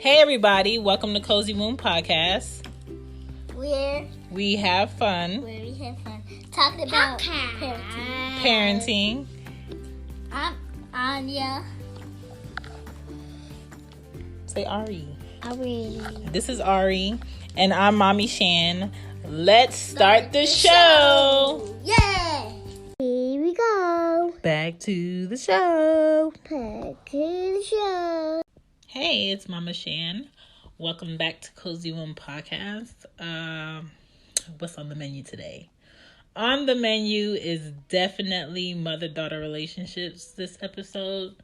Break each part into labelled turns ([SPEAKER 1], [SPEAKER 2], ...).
[SPEAKER 1] Hey everybody, welcome to Cozy Womb Podcast.
[SPEAKER 2] Where
[SPEAKER 1] we have fun.
[SPEAKER 2] Talking about
[SPEAKER 1] Parenting.
[SPEAKER 2] I'm Anya.
[SPEAKER 1] Say Ari.
[SPEAKER 2] Ari.
[SPEAKER 1] This is Ari, and I'm Mommy Shan. Let's start the show.
[SPEAKER 2] Yeah. Here we go.
[SPEAKER 1] Back to the show. Hey, it's Mama Shan. Welcome back to Cozy Womb Podcast. What's on the menu today? On the menu is definitely mother-daughter relationships this episode.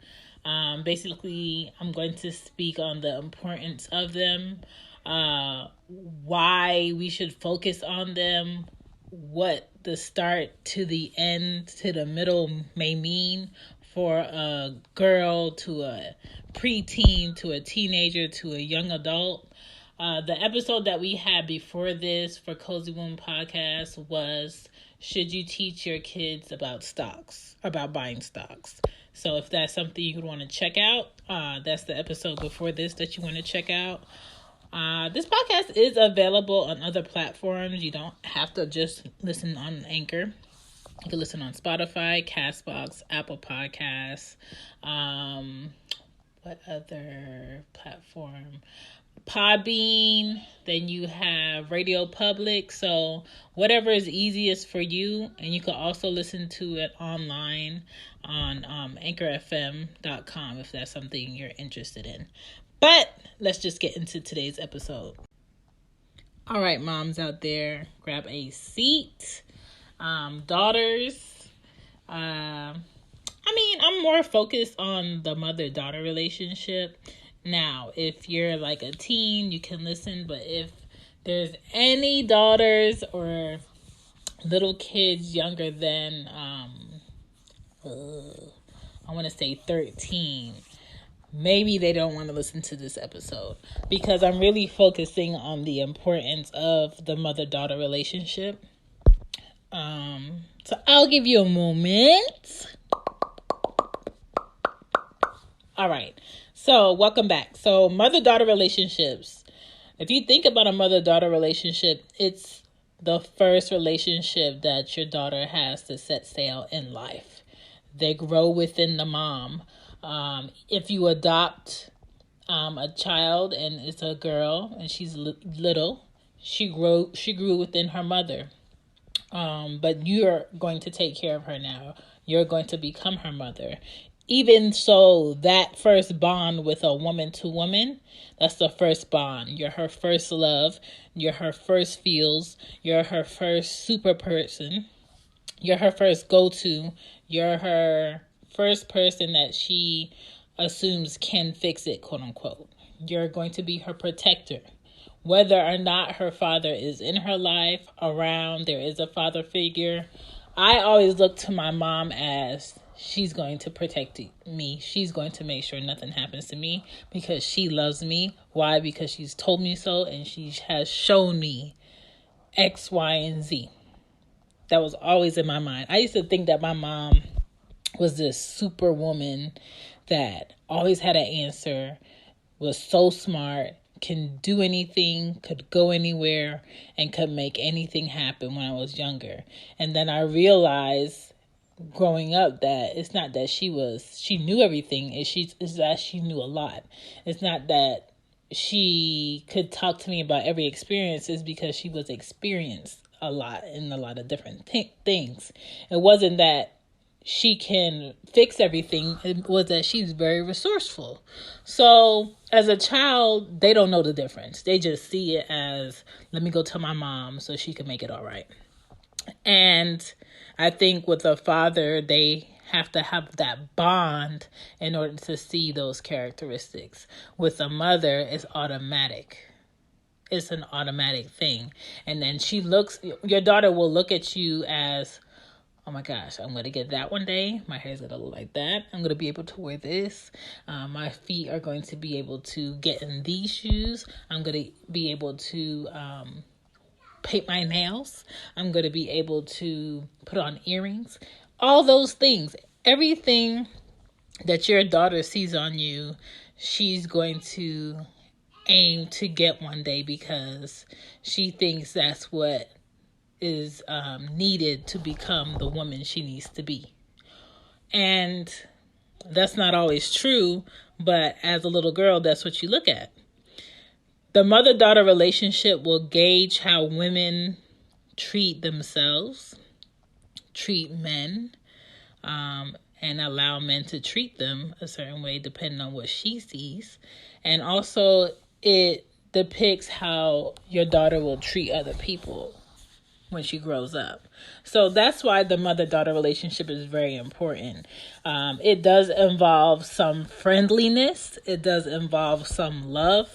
[SPEAKER 1] Basically, I'm going to speak on the importance of them, why we should focus on them, what the start to the end to the middle may mean for a girl to a preteen to a teenager to a young adult. The episode that we had before this for Cozy Womb Podcast was, should you teach your kids about buying stocks? So if that's something you would want to check out, that's the episode before this that you want to check out. This podcast is available on other platforms. You don't have to just listen on Anchor. You can listen on Spotify, Castbox, Apple Podcasts. What other platform? Podbean. Then you have Radio Public. So whatever is easiest for you. And you can also listen to it online on anchorfm.com if that's something you're interested in. But let's just get into today's episode. All right, moms out there, grab a seat. Daughters. I'm more focused on the mother-daughter relationship. Now, if you're like a teen, you can listen. But if there's any daughters or little kids younger than, I want to say 13, maybe they don't want to listen to this episode because I'm really focusing on the importance of the mother-daughter relationship. So I'll give you a moment. All right. So welcome back. So mother-daughter relationships. If you think about a mother-daughter relationship, it's the first relationship that your daughter has to set sail in life. They grow within the mom. If you adopt a child and it's a girl and she's little, she grew within her mother. But you're going to take care of her now. You're going to become her mother. Even so, that first bond with a woman to woman, that's the first bond. You're her first love. You're her first feels. You're her first super person. You're her first go-to. You're her first person that she assumes can fix it, quote unquote. You're going to be her protector. Whether or not her father is in her life, around, there is a father figure. I always look to my mom as she's going to protect me. She's going to make sure nothing happens to me because she loves me. Why? Because she's told me so and she has shown me X, Y, and Z. That was always in my mind. I used to think that my mom was this super woman that always had an answer, was so smart, can do anything, could go anywhere, and could make anything happen when I was younger. And then I realized growing up that it's not that she knew everything, it's that she knew a lot. It's not that she could talk to me about every experience, it's because she was experienced a lot in a lot of different things. It wasn't that she can fix everything. It was that she's very resourceful. So as a child, they don't know the difference. They just see it as, let me go tell my mom so she can make it all right. And I think with a father, they have to have that bond in order to see those characteristics. With a mother, it's automatic. It's an automatic thing. And then your daughter will look at you as, oh my gosh, I'm going to get that one day. My hair's going to look like that. I'm going to be able to wear this. My feet are going to be able to get in these shoes. I'm going to be able to paint my nails. I'm going to be able to put on earrings. All those things. Everything that your daughter sees on you, she's going to aim to get one day because she thinks that's what is needed to become the woman she needs to be. And that's not always true, but as a little girl, that's what you look at. The mother-daughter relationship will gauge how women treat themselves, treat men, and allow men to treat them a certain way depending on what she sees. And also it depicts how your daughter will treat other people when she grows up. So that's why the mother-daughter relationship is very important. It does involve some friendliness. It does involve some love,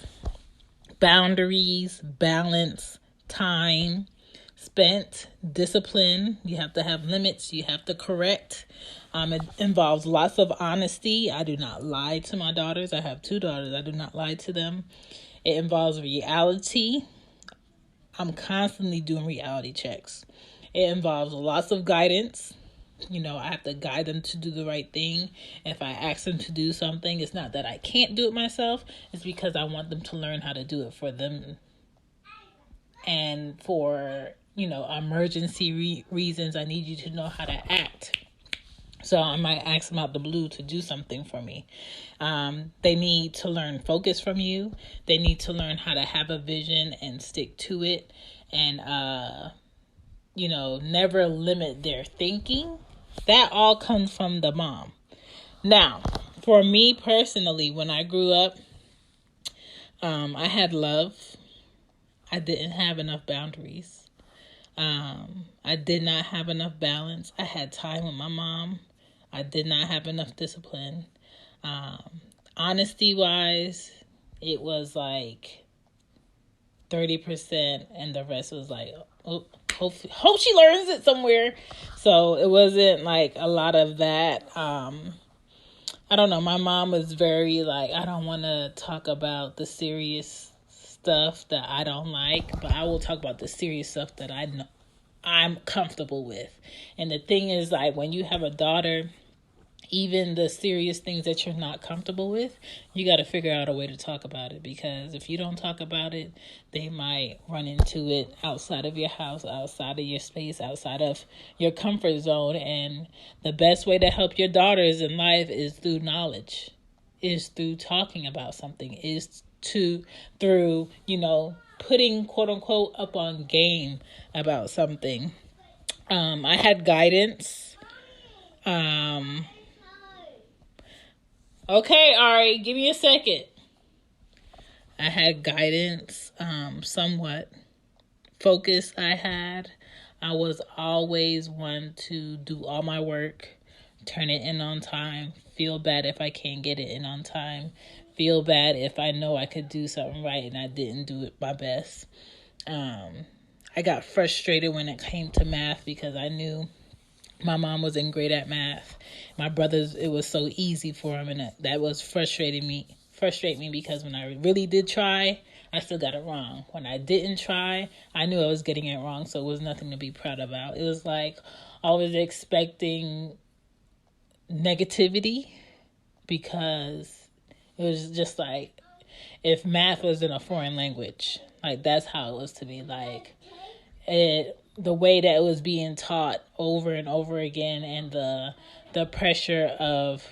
[SPEAKER 1] boundaries, balance, time spent, discipline. You have to have limits. You have to correct. It involves lots of honesty. I do not lie to my daughters. I have 2 daughters. I do not lie to them. It involves reality. I'm constantly doing reality checks. It involves lots of guidance. I have to guide them to do the right thing. If I ask them to do something, it's not that I can't do it myself. It's because I want them to learn how to do it for them. And for, emergency reasons, I need you to know how to act. So I might ask them out the blue to do something for me. They need to learn focus from you. They need to learn how to have a vision and stick to it. And, never limit their thinking. That all comes from the mom. Now, for me personally, when I grew up, I had love. I didn't have enough boundaries. I did not have enough balance. I had time with my mom. I did not have enough discipline. Honesty-wise, it was like 30%, and the rest was like, hope she learns it somewhere. So it wasn't like a lot of that. I don't know. My mom was very like, I don't want to talk about the serious stuff that I don't like, but I will talk about the serious stuff that I know I'm comfortable with. And the thing is, like, when you have a daughter, even the serious things that you're not comfortable with, you got to figure out a way to talk about it, because if you don't talk about it, they might run into it outside of your house, outside of your space, outside of your comfort zone. And the best way to help your daughters in life is through knowledge, is through talking about something, is through putting quote unquote up on game about something. I had guidance. Okay, Ari, give me a second. I had guidance, somewhat. Focus I had. I was always one to do all my work, turn it in on time, feel bad if I can't get it in on time, feel bad if I know I could do something right and I didn't do it my best. I got frustrated when it came to math because I knew my mom wasn't great at math. My brothers, it was so easy for them, and that was frustrate me because when I really did try, I still got it wrong. When I didn't try, I knew I was getting it wrong, so it was nothing to be proud about. It was like always expecting negativity, because it was just like if math was in a foreign language, like that's how it was to me. Like the way that it was being taught over and over again, and the pressure of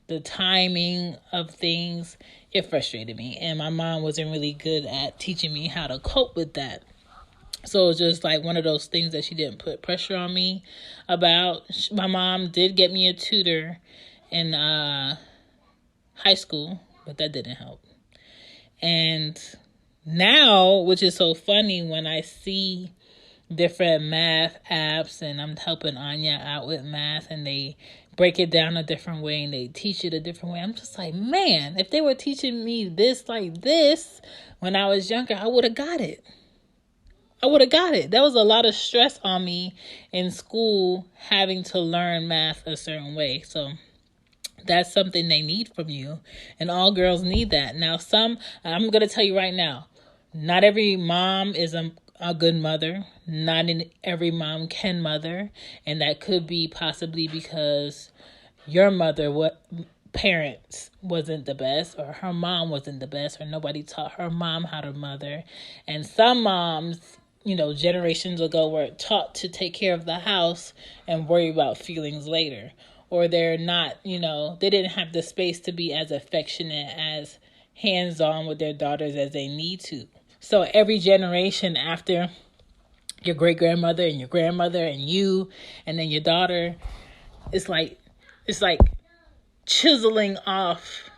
[SPEAKER 1] the timing of things, it frustrated me. And my mom wasn't really good at teaching me how to cope with that. So it was just like one of those things that she didn't put pressure on me about. My mom did get me a tutor in high school, but that didn't help. And now, which is so funny, when I see different math apps and I'm helping Anya out with math and they break it down a different way and they teach it a different way, I'm just like, man, if they were teaching me this like this when I was younger, I would have got it. There was a lot of stress on me in school having to learn math a certain way. So that's something they need from you, and all girls need that. Now, I'm going to tell you right now, not every mom is a good mother. Not every mom can mother, and that could be possibly because your mother parents wasn't the best, or her mom wasn't the best, or nobody taught her mom how to mother. And some moms, generations ago were taught to take care of the house and worry about feelings later. Or they're not, they didn't have the space to be as affectionate, as hands-on with their daughters as they need to. So every generation after your great-grandmother and your grandmother and you, and then your daughter, it's like chiseling off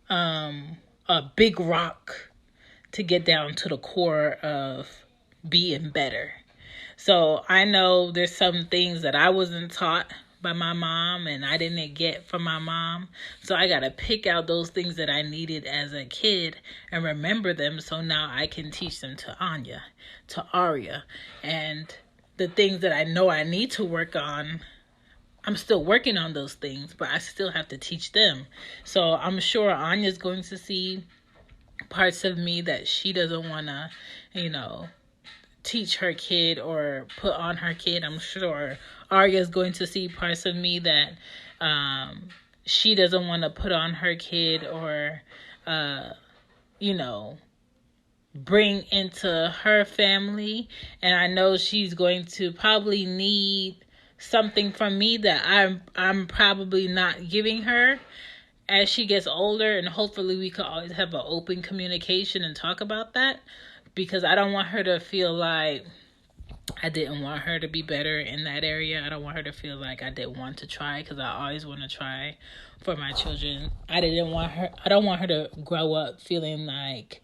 [SPEAKER 1] a big rock to get down to the core of being better. So I know there's some things that I wasn't taught by my mom and I didn't get from my mom. So I got to pick out those things that I needed as a kid and remember them, so now I can teach them to Anya, to Aria. And the things that I know I need to work on, I'm still working on those things, but I still have to teach them. So I'm sure Anya's going to see parts of me that she doesn't want to, teach her kid or put on her kid. I'm sure Arya's going to see parts of me that she doesn't want to put on her kid or, bring into her family. And I know she's going to probably need something from me that I'm probably not giving her as she gets older. And hopefully we could always have an open communication and talk about that, because I don't want her to feel like I didn't want her to be better in that area. I don't want her to feel like I didn't want to try, because I always want to try for my children. I don't want her to grow up feeling like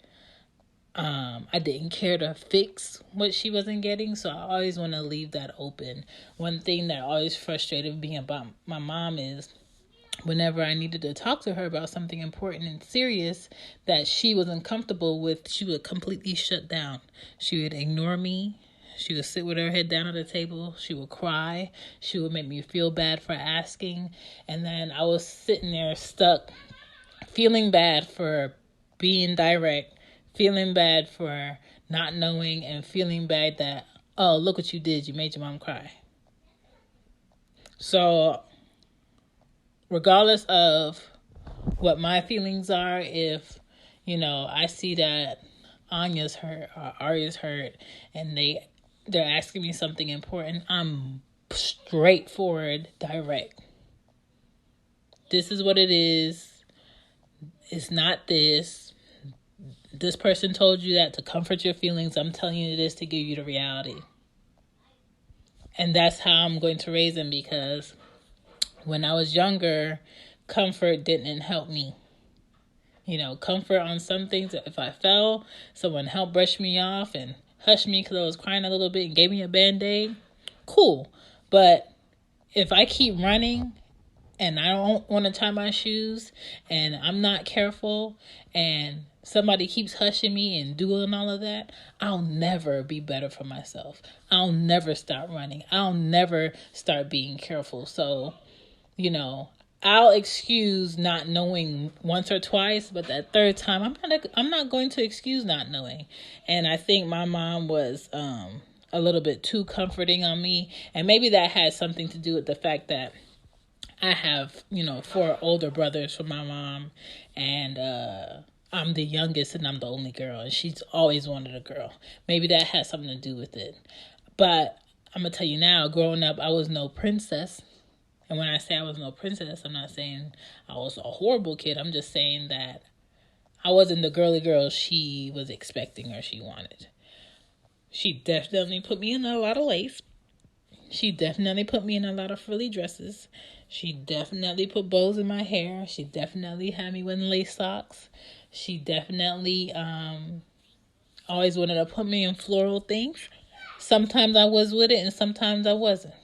[SPEAKER 1] I didn't care to fix what she wasn't getting. So I always want to leave that open. One thing that always frustrated me about my mom is whenever I needed to talk to her about something important and serious that she wasn't comfortable with, she would completely shut down. She would ignore me. She would sit with her head down at the table. She would cry. She would make me feel bad for asking. And then I was sitting there stuck, feeling bad for being direct, feeling bad for not knowing, and feeling bad that, oh, look what you did. You made your mom cry. So regardless of what my feelings are, if, I see that Anya's hurt or Arya's hurt and they're asking me something important, I'm straightforward, direct. This is what it is. It's not this. This person told you that to comfort your feelings. I'm telling you this to give you the reality. And that's how I'm going to raise them, because when I was younger, comfort didn't help me. Comfort on some things. If I fell, someone helped brush me off and hush me because I was crying a little bit and gave me a Band-Aid. Cool. But if I keep running and I don't want to tie my shoes and I'm not careful and somebody keeps hushing me and doing all of that, I'll never be better for myself. I'll never stop running. I'll never start being careful. So, I'll excuse not knowing once or twice, but that third time, I'm not going to excuse not knowing. And I think my mom was a little bit too comforting on me, and maybe that has something to do with the fact that I have 4 older brothers from my mom, and I'm the youngest and I'm the only girl, and she's always wanted a girl. Maybe that has something to do with it. But I'm gonna tell you now, growing up, I was no princess. And when I say I was no princess, I'm not saying I was a horrible kid. I'm just saying that I wasn't the girly girl she was expecting or she wanted. She definitely put me in a lot of lace. She definitely put me in a lot of frilly dresses. She definitely put bows in my hair. She definitely had me wearing lace socks. She definitely always wanted to put me in floral things. Sometimes I was with it and sometimes I wasn't.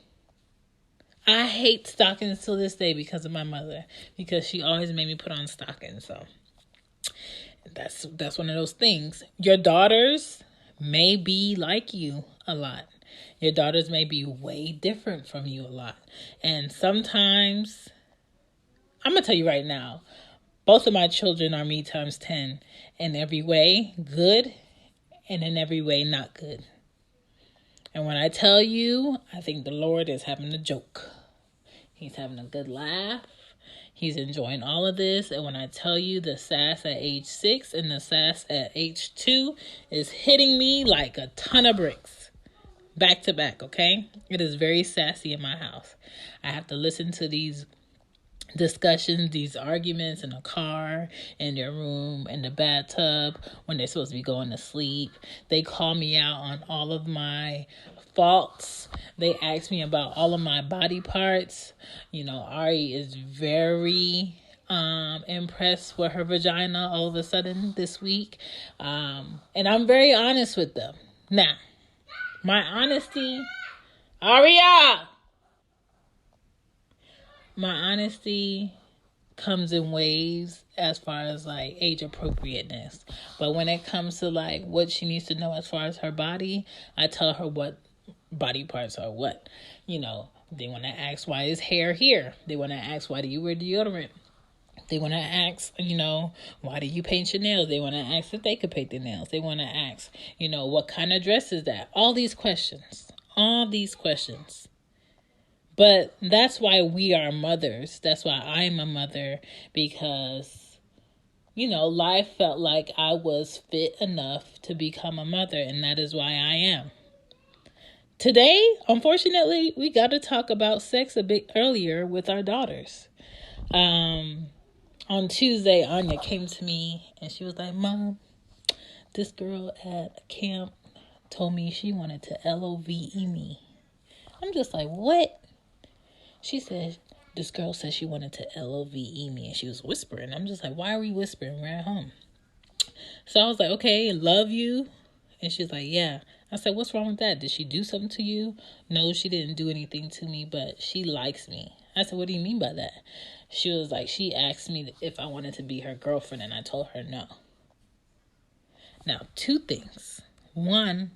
[SPEAKER 1] I hate stockings till this day because of my mother, because she always made me put on stockings. So that's one of those things. Your daughters may be like you a lot. Your daughters may be way different from you a lot. And sometimes, I'm going to tell you right now, both of my children are me times 10 in every way, good, and in every way not good. And when I tell you, I think the Lord is having a joke. He's having a good laugh. He's enjoying all of this. And when I tell you the sass at age 6 and the sass at age 2 is hitting me like a ton of bricks. Back to back, okay? It is very sassy in my house. I have to listen to these discussions, these arguments in the car, in their room, in the bathtub, when they're supposed to be going to sleep. They call me out on all of my faults. They ask me about all of my body parts. You know, Ari is very impressed with her vagina all of a sudden this week. And I'm very honest with them. Now, my honesty, Aria! My honesty comes in waves as far as like age appropriateness. But when it comes to like what she needs to know as far as her body, I tell her what body parts are what. You know, they want to ask why is hair here. They want to ask why do you wear deodorant. They want to ask, you know, why do you paint your nails? They want to ask if they could paint their nails. They want to ask, you know, what kind of dress is that? All these questions. But that's why we are mothers. That's why I'm a mother, because, you know, life felt like I was fit enough to become a mother, and that is why I am. Today, unfortunately, we got to talk about sex a bit earlier with our daughters. On Tuesday, Anya came to me and she was like, Mom, this girl at camp told me she wanted to LOVE me. I'm just like, what? She said, this girl said she wanted to LOVE me, and she was whispering. I'm just like, why are we whispering? We're at home. So I was like, okay, love you. And she's like, yeah. I said, what's wrong with that? Did she do something to you? No, she didn't do anything to me, but she likes me. I said, what do you mean by that? She was like, she asked me if I wanted to be her girlfriend, and I told her no. Now, 2 things. One,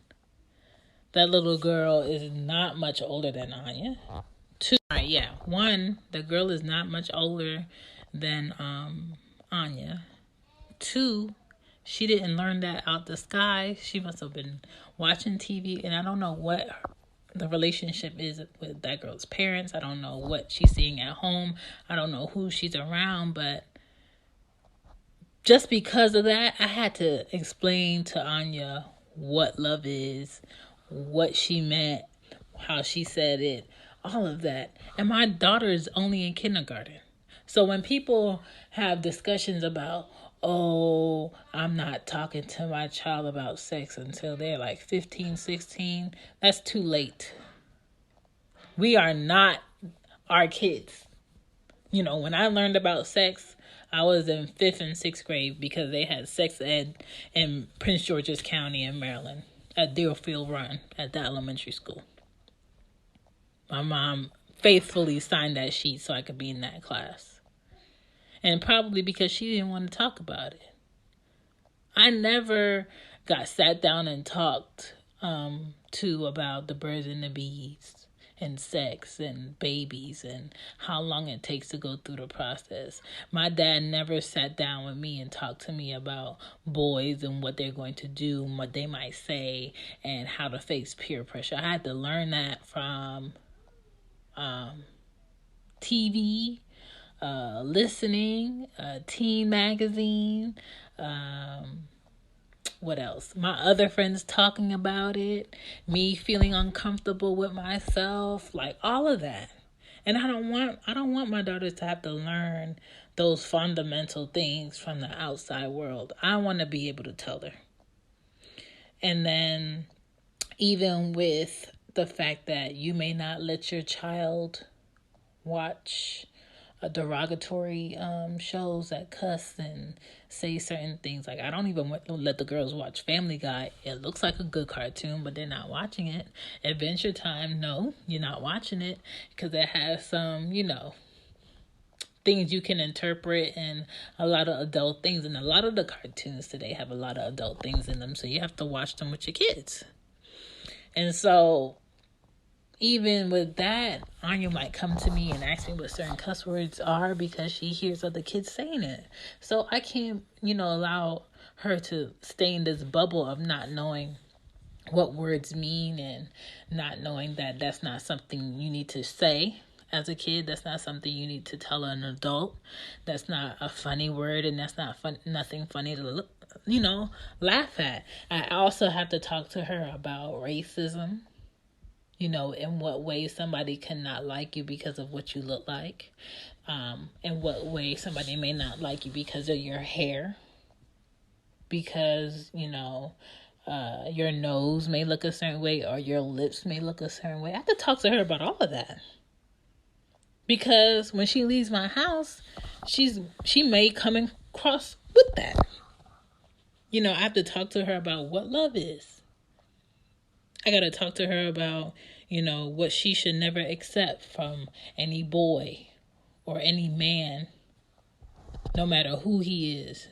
[SPEAKER 1] that little girl is not much older than Anya. 2, one, the girl is not much older than Anya. 2, she didn't learn that out the sky. She must have been watching TV, and I don't know what the relationship is with that girl's parents. I don't know what she's seeing at home. I don't know who she's around, but just because of that, I had to explain to Anya what love is, what she meant, how she said it, all of that. And my daughter is only in kindergarten. So when people have discussions about, oh, I'm not talking to my child about sex until they're like 15, 16, that's too late. We are not our kids. You know, when I learned about sex, I was in 5th and 6th grade because they had sex ed in Prince George's County in Maryland at Deerfield Run at the elementary school. My mom faithfully signed that sheet so I could be in that class. And probably because she didn't want to talk about it. I never got sat down and talked to about the birds and the bees and sex and babies and how long it takes to go through the process. My dad never sat down with me and talked to me about boys and what they're going to do, and what they might say, and how to face peer pressure. I had to learn that from TV, listening, teen magazine, what else? My other friends talking about it, me feeling uncomfortable with myself, like all of that. And I don't want my daughters to have to learn those fundamental things from the outside world. I want to be able to tell her. And then even with the fact that you may not let your child watch derogatory shows that cuss and say certain things. Like, I don't even let the girls watch Family Guy. It looks like a good cartoon, but they're not watching it. Adventure Time, no, you're not watching it because it has some, things you can interpret and a lot of adult things. And a lot of the cartoons today have a lot of adult things in them, so you have to watch them with your kids. And so even with that, Anya might come to me and ask me what certain cuss words are because she hears other kids saying it. So I can't, allow her to stay in this bubble of not knowing what words mean and not knowing that that's not something you need to say as a kid. That's not something you need to tell an adult. That's not a funny word, and that's not nothing funny to look, laugh at. I also have to talk to her about racism. In what way somebody cannot like you because of what you look like. In what way somebody may not like you because of your hair. Because, your nose may look a certain way or your lips may look a certain way. I have to talk to her about all of that. Because when she leaves my house, she may come across with that. I have to talk to her about what love is. I got to talk to her about, what she should never accept from any boy or any man, no matter who he is.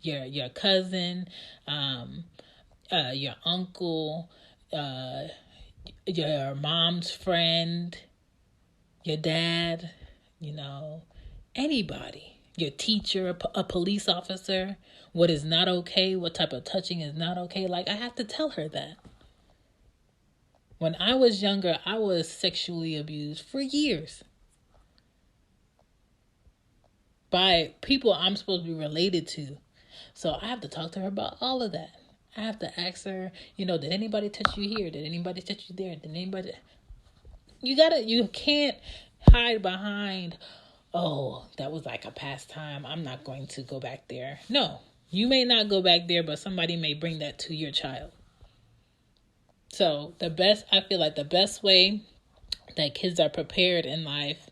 [SPEAKER 1] Your cousin, your uncle, your mom's friend, your dad, anybody, your teacher, a police officer, what is not okay, what type of touching is not okay. Like, I have to tell her that. When I was younger, I was sexually abused for years by people I'm supposed to be related to. So I have to talk to her about all of that. I have to ask her, did anybody touch you here? Did anybody touch you there? Did anybody... You can't hide behind, oh, that was like a pastime. I'm not going to go back there. No, you may not go back there, but somebody may bring that to your child. So I feel like the best way that kids are prepared in life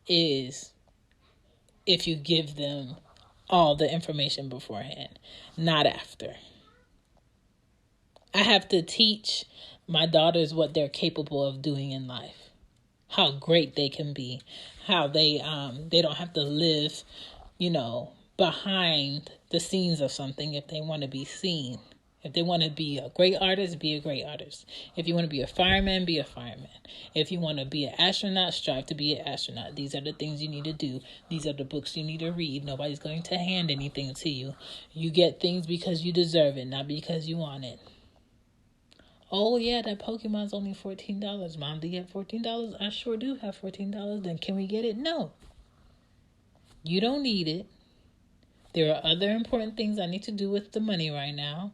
[SPEAKER 1] is if you give them all the information beforehand, not after. I have to teach my daughters what they're capable of doing in life, how great they can be, how they don't have to live, behind the scenes of something if they want to be seen. If they want to be a great artist, be a great artist. If you want to be a fireman, be a fireman. If you want to be an astronaut, strive to be an astronaut. These are the things you need to do. These are the books you need to read. Nobody's going to hand anything to you. You get things because you deserve it, not because you want it. Oh, yeah, that Pokemon's only $14. Mom, do you have $14? I sure do have $14. Then can we get it? No. You don't need it. There are other important things I need to do with the money right now.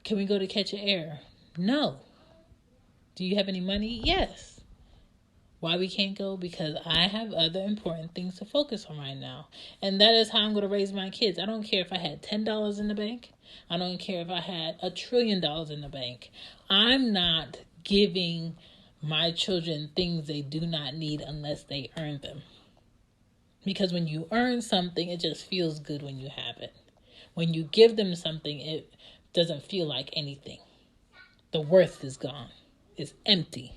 [SPEAKER 1] Can we go to Catch a Air? No. Do you have any money? Yes. Why we can't go? Because I have other important things to focus on right now. And that is how I'm going to raise my kids. I don't care if I had $10 in the bank. I don't care if I had $1 trillion in the bank. I'm not giving my children things they do not need unless they earn them. Because when you earn something, it just feels good when you have it. When you give them something, it doesn't feel like anything. The worth is gone. It's empty.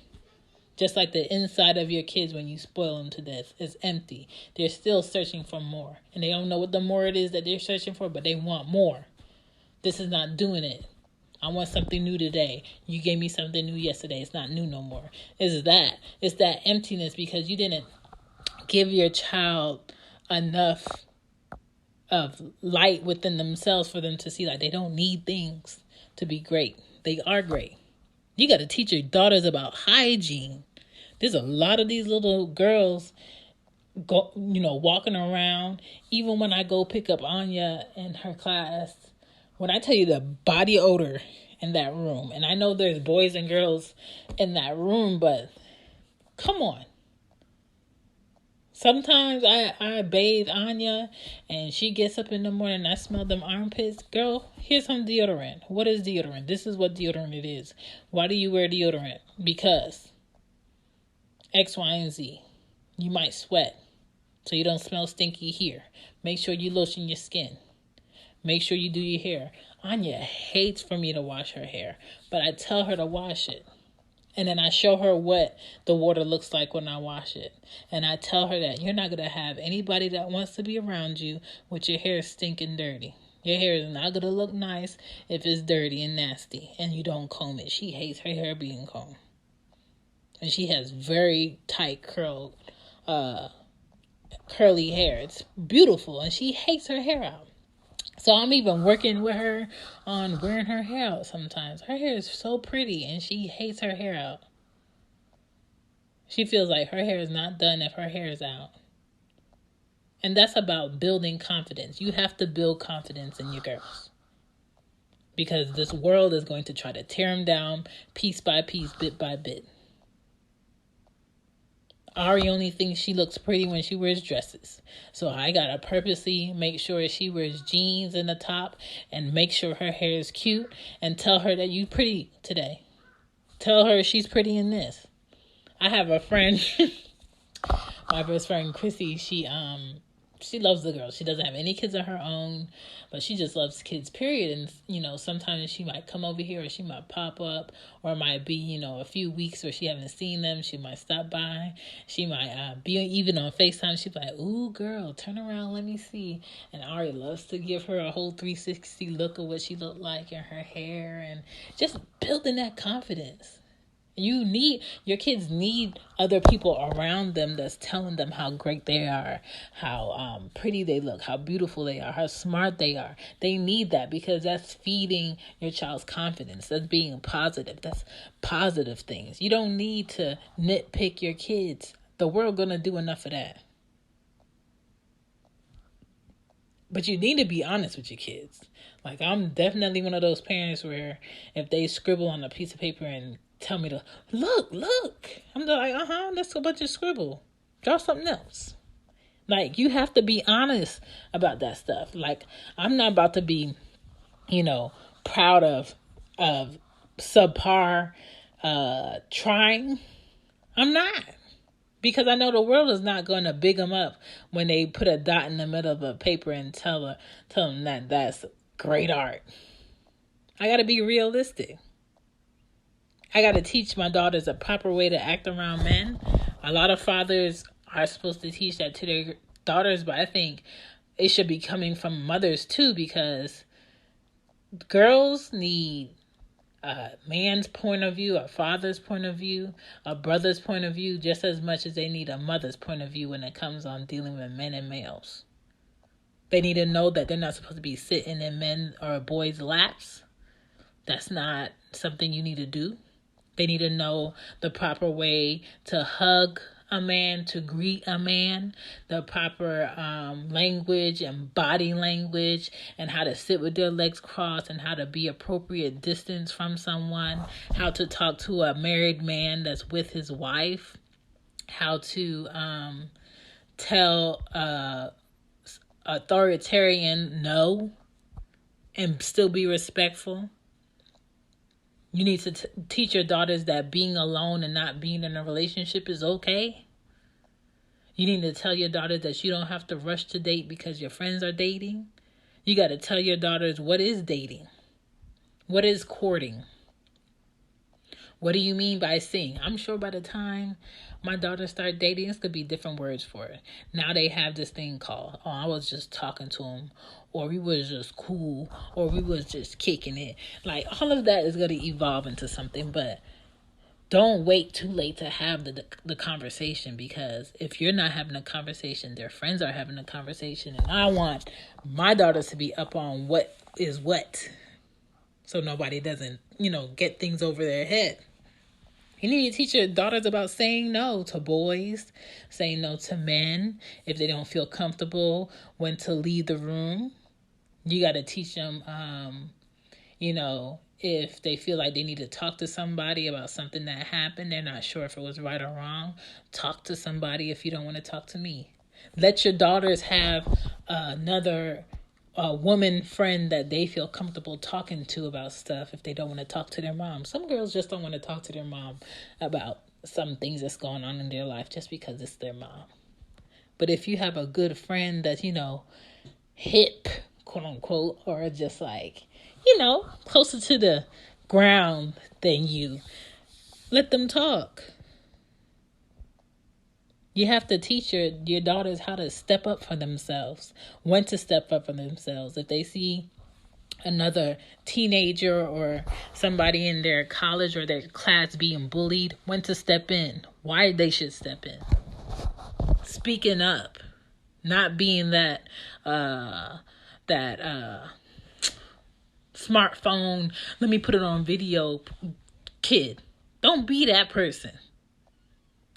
[SPEAKER 1] Just like the inside of your kids when you spoil them to death. It's empty. They're still searching for more. And they don't know what the more it is that they're searching for, but they want more. This is not doing it. I want something new today. You gave me something new yesterday. It's not new no more. It's that emptiness because you didn't give your child enough of light within themselves for them to see like they don't need things to be great. They are great. You got to teach your daughters about hygiene. There's a lot of these little girls walking around. Even when I go pick up Anya in her class, when I tell you the body odor in that room, and I know there's boys and girls in that room, but come on. Sometimes I bathe Anya and she gets up in the morning and I smell them armpits. Girl, here's some deodorant. What is deodorant? This is what deodorant it is. Why do you wear deodorant? Because X, Y, and Z. You might sweat so you don't smell stinky here. Make sure you lotion your skin. Make sure you do your hair. Anya hates for me to wash her hair, but I tell her to wash it. And then I show her what the water looks like when I wash it. And I tell her that you're not going to have anybody that wants to be around you with your hair stinking dirty. Your hair is not going to look nice if it's dirty and nasty and you don't comb it. She hates her hair being combed. And she has very tight curly hair. It's beautiful and she hates her hair out. So I'm even working with her on wearing her hair out sometimes. Her hair is so pretty and she hates her hair out. She feels like her hair is not done if her hair is out. And that's about building confidence. You have to build confidence in your girls. Because this world is going to try to tear them down piece by piece, bit by bit. Ari only thinks she looks pretty when she wears dresses. So I gotta purposely make sure she wears jeans in the top and make sure her hair is cute and tell her that you pretty today. Tell her she's pretty in this. I have a friend, my best friend Chrissy, she loves the girls. She doesn't have any kids of her own, but she just loves kids, period. And, sometimes she might come over here or she might pop up, or it might be, a few weeks where she haven't seen them. She might stop by. She might be even on FaceTime. She's like, ooh, girl, turn around, let me see. And Ari loves to give her a whole 360 look of what she looked like and her hair and just building that confidence. Your kids need other people around them that's telling them how great they are, how pretty they look, how beautiful they are, how smart they are. They need that because that's feeding your child's confidence. That's being positive. That's positive things. You don't need to nitpick your kids. The world gonna do enough of that. But you need to be honest with your kids. Like, I'm definitely one of those parents where if they scribble on a piece of paper and tell me to look, I'm like, that's a bunch of scribble. Draw something else. Like, you have to be honest about that stuff. Like, I'm not about to be, proud of subpar trying. I'm not. Because I know the world is not going to big them up when they put a dot in the middle of a paper and tell them that that's great art. I got to be realistic. I got to teach my daughters a proper way to act around men. A lot of fathers are supposed to teach that to their daughters, but I think it should be coming from mothers too, because girls need a man's point of view, a father's point of view, a brother's point of view, just as much as they need a mother's point of view when it comes on dealing with men and males. They need to know that they're not supposed to be sitting in men or boys' laps. That's not something you need to do. They need to know the proper way to hug a man, to greet a man, the proper language and body language, and how to sit with their legs crossed, and how to be appropriate distance from someone, how to talk to a married man that's with his wife, how to tell authoritarian no and still be respectful. You need to teach your daughters that being alone and not being in a relationship is okay. You need to tell your daughters that you don't have to rush to date because your friends are dating. You got to tell your daughters what is dating. What is courting? What do you mean by seeing? I'm sure by the time my daughters start dating, it's going to be different words for it. Now they have this thing called, I was just talking to him, or we was just cool, or we was just kicking it. Like, all of that is going to evolve into something, but don't wait too late to have the conversation, because if you're not having a conversation, their friends are having a conversation, and I want my daughters to be up on what is what, so nobody doesn't, get things over their head. You need to teach your daughters about saying no to boys, saying no to men if they don't feel comfortable, when to leave the room. You got to teach them, if they feel like they need to talk to somebody about something that happened, they're not sure if it was right or wrong. Talk to somebody if you don't want to talk to me. Let your daughters have another woman friend that they feel comfortable talking to about stuff if they don't want to talk to their mom. Some girls just don't want to talk to their mom about some things that's going on in their life just because it's their mom. But if you have a good friend that's, hip, quote unquote, or just like, closer to the ground than you, let them talk. You have to teach your daughters how to step up for themselves, when to step up for themselves. If they see another teenager or somebody in their college or their class being bullied, when to step in, why they should step in. Speaking up, not being that smartphone, let me put it on video kid. Don't be that person.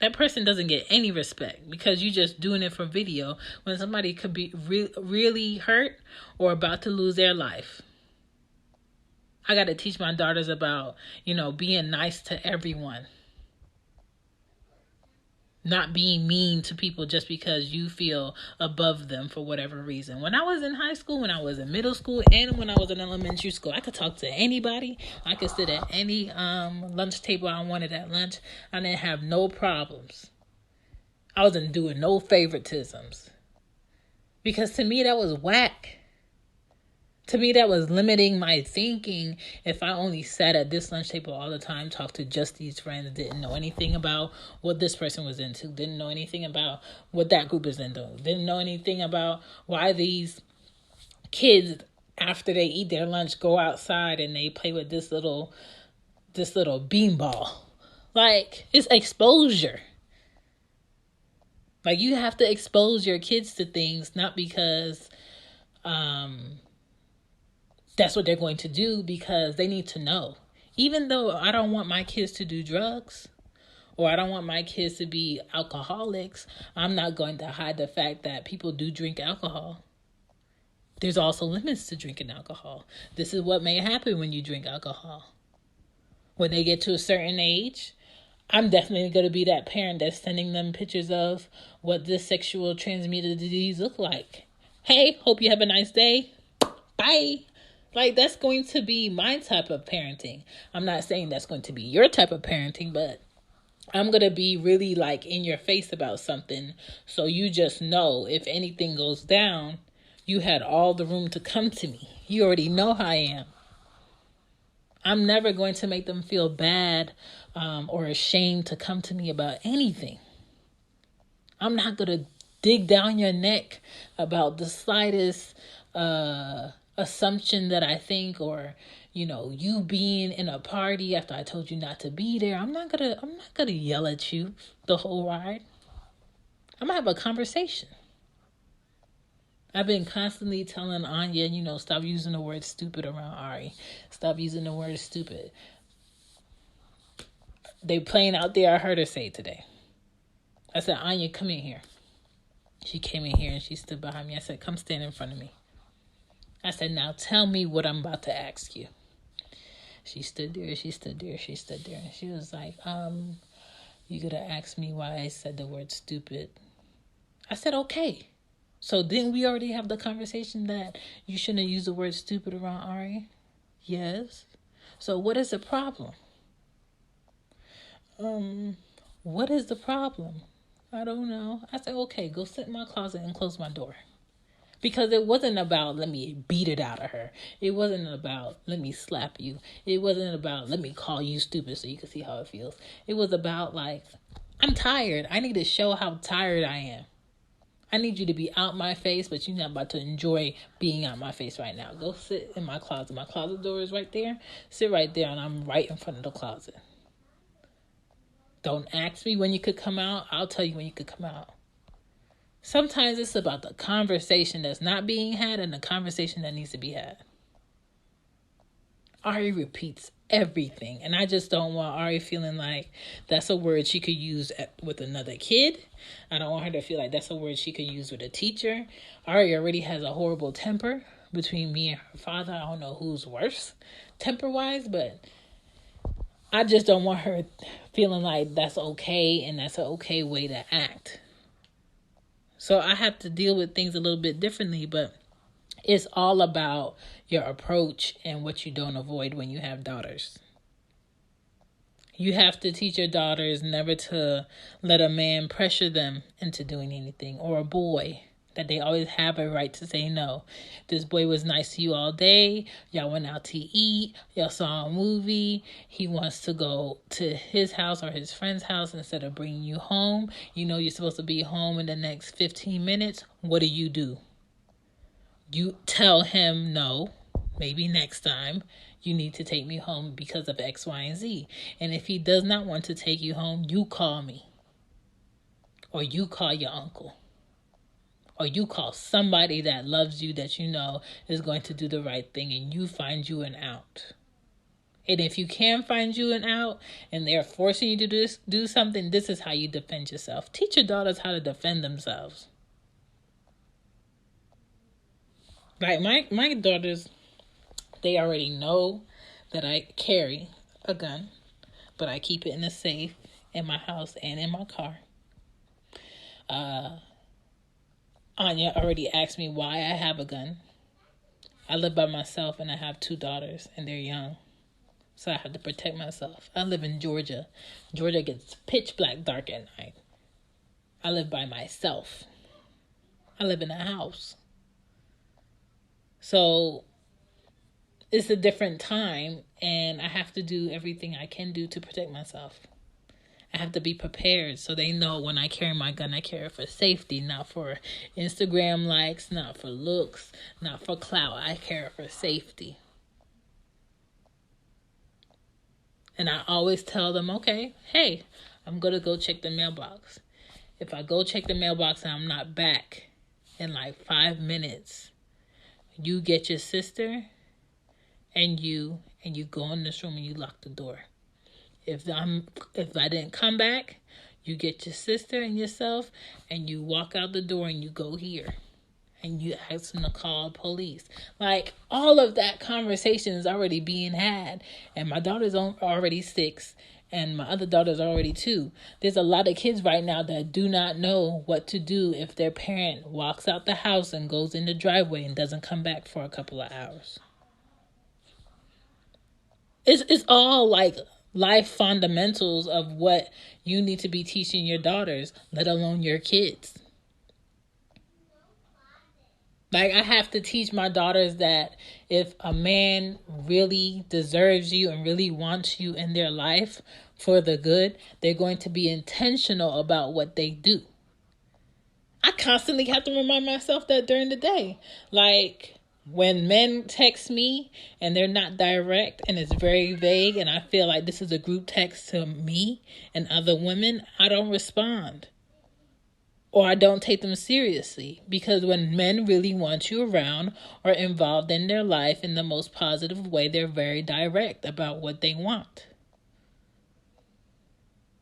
[SPEAKER 1] That person doesn't get any respect because you're just doing it for video when somebody could be really hurt or about to lose their life. I got to teach my daughters about, being nice to everyone. Not being mean to people just because you feel above them for whatever reason. When I was in high school, when I was in middle school, and when I was in elementary school, I could talk to anybody. I could sit at any lunch table I wanted at lunch. I didn't have no problems. I wasn't doing no favoritisms. Because to me, that was whack. To me, that was limiting my thinking. If I only sat at this lunch table all the time, talked to just these friends, didn't know anything about what this person was into, didn't know anything about what that group is into, didn't know anything about why these kids, after they eat their lunch, go outside and they play with this little beanball. Like, it's exposure. Like, you have to expose your kids to things, not because that's what they're going to do, because they need to know. Even though I don't want my kids to do drugs or I don't want my kids to be alcoholics, I'm not going to hide the fact that people do drink alcohol. There's also limits to drinking alcohol. This is what may happen when you drink alcohol. When they get to a certain age, I'm definitely going to be that parent that's sending them pictures of what this sexual transmitted disease look like. Hey, hope you have a nice day. Bye. Like, that's going to be my type of parenting. I'm not saying that's going to be your type of parenting, but I'm going to be really like in your face about something. So you just know if anything goes down, you had all the room to come to me. You already know how I am. I'm never going to make them feel bad or ashamed to come to me about anything. I'm not going to dig down your neck about the slightest assumption that I think, or you being in a party after I told you not to be there. I'm not gonna yell at you the whole ride. I'm gonna have a conversation. I've been constantly telling Anya, stop using the word stupid around Ari. Stop using the word stupid. They playing out there. I heard her say it today. I said, Anya, come in here. She came in here and she stood behind me. I said, come stand in front of me. I said, now tell me what I'm about to ask you. She stood there. And she was like, you gotta ask me why I said the word stupid. I said, okay. So didn't we already have the conversation that you shouldn't use the word stupid around Ari? Yes. So what is the problem? What is the problem? I don't know. I said, okay, go sit in my closet and close my door. Because it wasn't about let me beat it out of her. It wasn't about let me slap you. It wasn't about let me call you stupid so you can see how it feels. It was about like, I'm tired. I need to show how tired I am. I need you to be out my face, but you're not about to enjoy being out my face right now. Go sit in my closet. My closet door is right there. Sit right there, and I'm right in front of the closet. Don't ask me when you could come out. I'll tell you when you could come out. Sometimes it's about the conversation that's not being had and the conversation that needs to be had. Ari repeats everything. And I just don't want Ari feeling like that's a word she could use with another kid. I don't want her to feel like that's a word she could use with a teacher. Ari already has a horrible temper between me and her father. I don't know who's worse temper-wise, but I just don't want her feeling like that's okay and that's an okay way to act. So I have to deal with things a little bit differently, but it's all about your approach and what you don't avoid when you have daughters. You have to teach your daughters never to let a man pressure them into doing anything, or a boy, that they always have a right to say no. This boy was nice to you all day. Y'all went out to eat. Y'all saw a movie. He wants to go to his house or his friend's house instead of bringing you home. You know you're supposed to be home in the next 15 minutes. What do? You tell him no. Maybe next time you need to take me home because of X, Y, and Z. And if he does not want to take you home, you call me. Or you call your uncle. Or you call somebody that loves you that you know is going to do the right thing, and you find you an out. And if you can find you an out and they're forcing you to do something, this is how you defend yourself. Teach your daughters how to defend themselves. Like my daughters, they already know that I carry a gun, but I keep it in a safe in my house and in my car. Anya already asked me why I have a gun. I live by myself and I have 2 daughters and they're young. So I have to protect myself. I live in Georgia. Georgia gets pitch black dark at night. I live by myself. I live in a house. So it's a different time and I have to do everything I can do to protect myself. I have to be prepared so they know when I carry my gun, I carry it for safety, not for Instagram likes, not for looks, not for clout. I carry it for safety. And I always tell them, okay, hey, I'm going to go check the mailbox. If I go check the mailbox and I'm not back in like 5 minutes, you get your sister and you go in this room and you lock the door. If I didn't come back, you get your sister and yourself and you walk out the door and you go here. And you ask them to call police. Like, all of that conversation is already being had. And my daughter's already 6. And my other daughter's already 2. There's a lot of kids right now that do not know what to do if their parent walks out the house and goes in the driveway and doesn't come back for a couple of hours. It's all like life fundamentals of what you need to be teaching your daughters, let alone your kids. Like, I have to teach my daughters that if a man really deserves you and really wants you in their life for the good, they're going to be intentional about what they do. I constantly have to remind myself that during the day. Like, when men text me and they're not direct and it's very vague and I feel like this is a group text to me and other women, I don't respond. Or I don't take them seriously, because when men really want you around or involved in their life in the most positive way, they're very direct about what they want.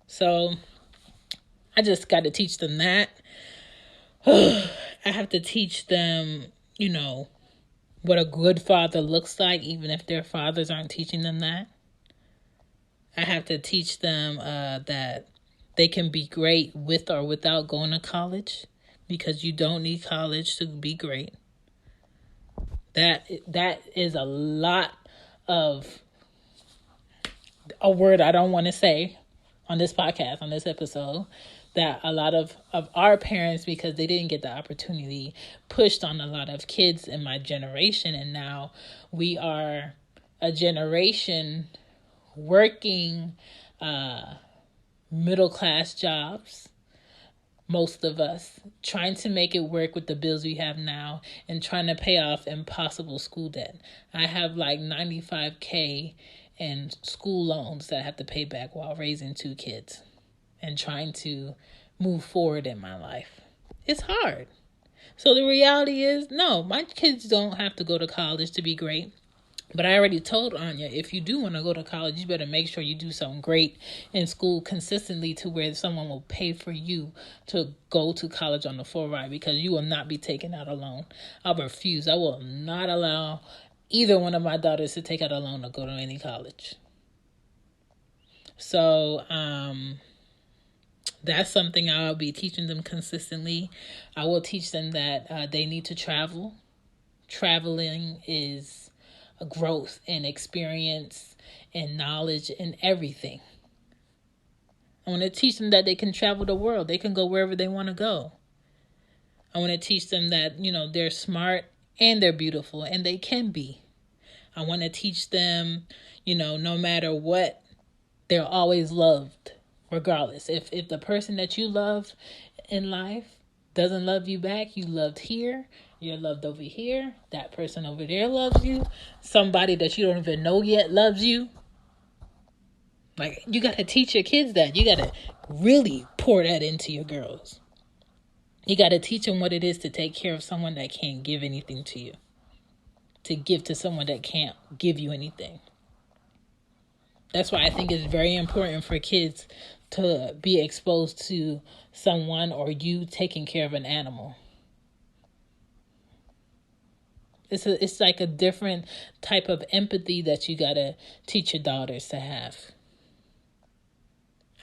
[SPEAKER 1] So I just got to teach them that. I have to teach them, what a good father looks like, even if their fathers aren't teaching them that. I have to teach them that they can be great with or without going to college, because you don't need college to be great. That is a lot of a word I don't want to say on this podcast, on this episode, that a lot of our parents, because they didn't get the opportunity, pushed on a lot of kids in my generation. And now we are a generation working middle-class jobs, most of us, trying to make it work with the bills we have now and trying to pay off impossible school debt. I have like $95,000 in school loans that I have to pay back while raising 2 kids and trying to move forward in my life. It's hard. So the reality is, no, my kids don't have to go to college to be great. But I already told Anya, if you do want to go to college, you better make sure you do something great in school consistently to where someone will pay for you to go to college on the full ride, because you will not be taking out a loan. I refuse. I will not allow either one of my daughters to take out a loan to go to any college. So that's something I'll be teaching them consistently. I will teach them that they need to travel. Traveling is a growth and experience and knowledge and everything. I want to teach them that they can travel the world. They can go wherever they want to go. I want to teach them that, they're smart and they're beautiful and they can be. I want to teach them, no matter what, they're always loved regardless. If the person that you love in life doesn't love you back, you loved here, you're loved over here, that person over there loves you, somebody that you don't even know yet loves you. Like, you got to teach your kids that. You got to really pour that into your girls. You got to teach them what it is to take care of someone that can't give anything to you, to give to someone that can't give you anything. That's why I think it's very important for kids to be exposed to someone or you taking care of an animal. It's like a different type of empathy that you gotta teach your daughters to have.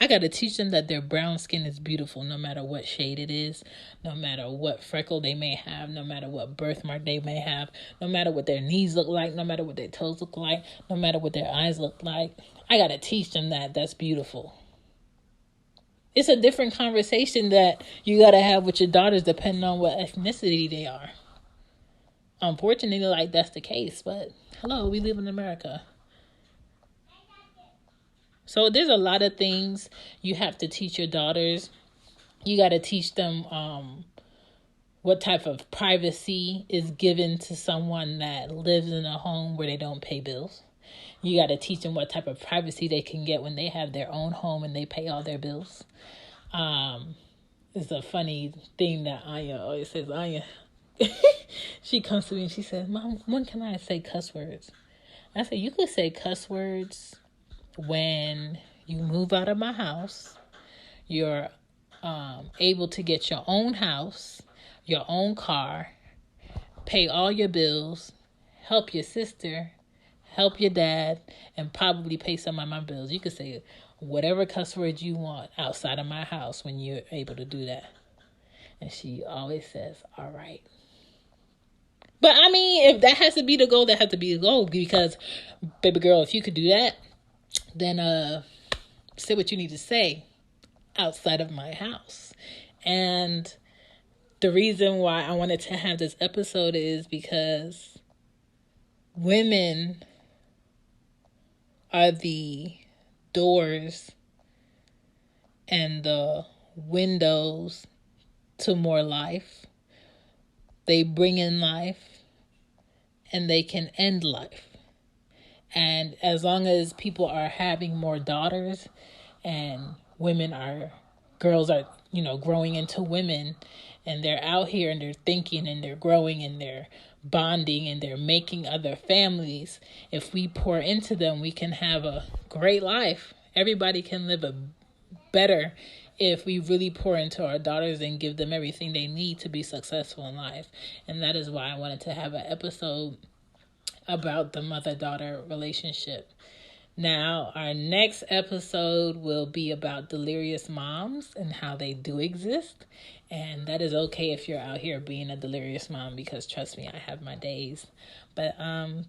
[SPEAKER 1] I gotta teach them that their brown skin is beautiful no matter what shade it is, no matter what freckle they may have, no matter what birthmark they may have, no matter what their knees look like, no matter what their toes look like, no matter what their eyes look like. I gotta teach them that that's beautiful. It's a different conversation that you gotta have with your daughters depending on what ethnicity they are. Unfortunately, like that's the case, but hello, we live in America. So there's a lot of things you have to teach your daughters. You got to teach them what type of privacy is given to someone that lives in a home where they don't pay bills. You got to teach them what type of privacy they can get when they have their own home and they pay all their bills. It's a funny thing that Anya always says. Anya, she comes to me and she says, "Mom, when can I say cuss words?" I said, "You could say cuss words when you move out of my house, you're able to get your own house, your own car, pay all your bills, help your sister, help your dad, and probably pay some of my bills." You could say whatever cuss words you want outside of my house when you're able to do that. And she always says, "All right." But I mean, if that has to be the goal, that has to be the goal. Because, baby girl, if you could do that, then say what you need to say outside of my house. And the reason why I wanted to have this episode is because women are the doors and the windows to more life. They bring in life and they can end life. And as long as people are having more daughters and girls are, growing into women, and they're out here and they're thinking and they're growing and they're bonding and they're making other families, if we pour into them, we can have a great life. Everybody can live a better if we really pour into our daughters and give them everything they need to be successful in life. And that is why I wanted to have an episode about the mother-daughter relationship. Now, our next episode will be about delirious moms and how they do exist. And that is okay if you're out here being a delirious mom, because trust me, I have my days. But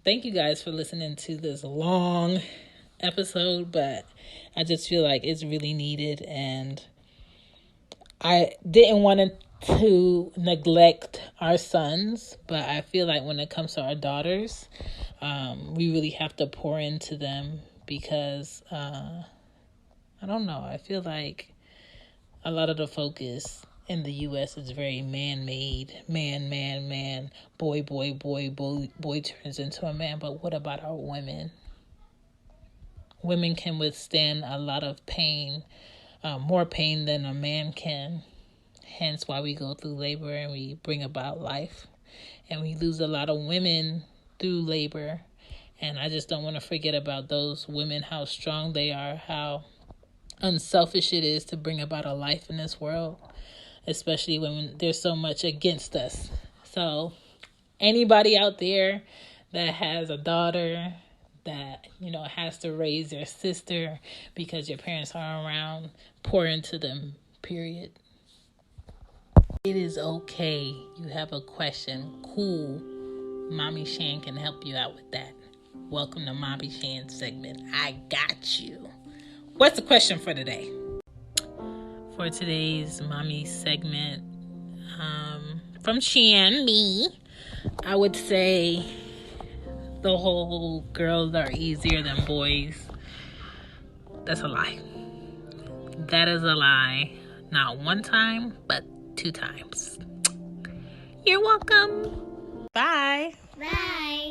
[SPEAKER 1] thank you guys for listening to this long episode, but I just feel like it's really needed, and I didn't want to neglect our sons, but I feel like when it comes to our daughters, we really have to pour into them, because I don't know, I feel like a lot of the focus in the U.S. is very man-made, man, boy turns into a man. But what about our women? Women can withstand a lot of pain, more pain than a man can. Hence why we go through labor and we bring about life. And we lose a lot of women through labor. And I just don't want to forget about those women, how strong they are, how unselfish it is to bring about a life in this world, especially when there's so much against us. So anybody out there that has a daughter that, has to raise their sister because your parents are around, pour into them, period. It is okay. You have a question. Cool. Mommy Shan can help you out with that. Welcome to Mommy Shan segment. I got you. What's the question for today? For today's Mommy segment, from Shan, me, I would say the whole girls are easier than boys. That's a lie. That is a lie. Not one time, but 2 times. You're welcome. Bye.
[SPEAKER 2] Bye.